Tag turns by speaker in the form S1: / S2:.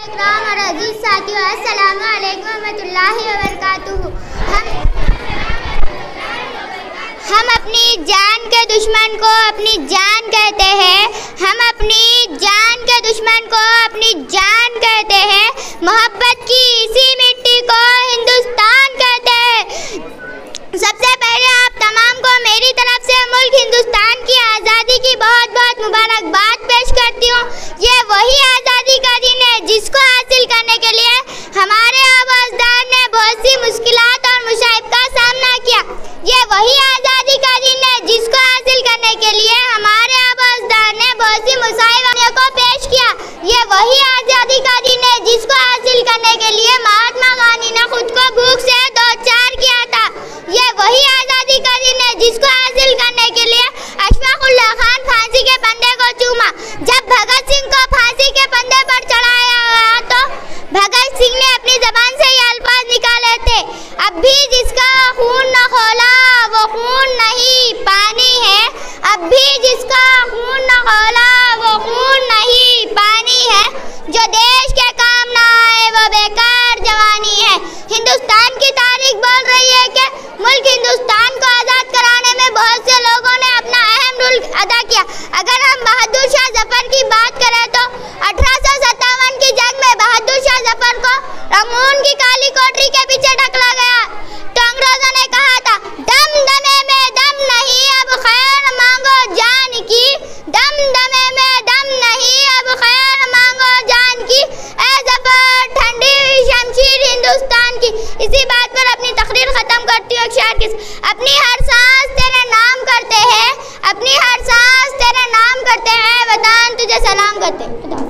S1: और अजीज साथियों, अस्सलाम वालेकुम रहमतुल्लाहि व बरकातुहू। हम अपनी जान के दुश्मन को अपनी जान कहते हैं। हम अपनी जान के दुश्मन को अपनी जान कहते हैं। मोहब्बत की इसी मिट्टी को हिंदुस्तान कहते हैं। सबसे पहले आप तमाम को मेरी तरफ से मुल्क हिंदुस्तान की आज़ादी की बहुत बहुत मुबारकबाद पेश करती हूँ। ये वही आज़ादी का दिन है जिसको हासिल करने के लिए हमारे आवाज़दार ने बहुत सी मुश्किलात और मुशाइब का सामना किया। ये वही आज़ादी का दिन है जिसको हासिल करने के लिए हमारे आवाज़दार ने बहुत सी मुसाइब को पेश किया। ये वही आज़ादी का दिन है जिसको हासिल करने के लिए महात्मा गांधी ने खुद को भूख से दो चार किया था। ये वही आज़ादी का दिन है जिसको हासिल करने के लिए अशफाकुल्लाह खान फांसी के फंदे को चूमा। जब भगत सिंह को फांसी के फंदे पर चढ़ाया गया तो भगत सिंह ने अपनी ज़बान से ये अल्फाज निकाले थे, अब भी जिसका खून न खोला वो खून नहीं पानी है। अब भी जिसका खून न खोला वो खून नहीं पानी है। जो देश के काम ना आए वो बेकार जवानी है। हिंदुस्तान की तारीख बोल रही है कि मुल्क हिंदुस्तान को आज़ाद कराने में बहुत से लोगों ने अपना अहम रोल अदा किया। अगर हम बहादुर शाह जफर की बात करें तो 1857 की जंग में बहादुर शाह जफर को रंगून की काली कोठरी के पीछे ढकला गया तो अंग्रेजों ने कहा था, दम दमे में दम नहीं अब खैर मांगो जान की। दम दमे में दम नहीं अब खैर मांगो जान की। ए जफर ठंडी हुई शमशीर हिंदुस्तान की। इसी बात पर अपनी तकरीर खत्म करती हूँ। अपनी हर सांस तेरे नाम करते हैं, अपनी हर सांस तेरे नाम करते हैं, वतन तुझे सलाम करते हैं।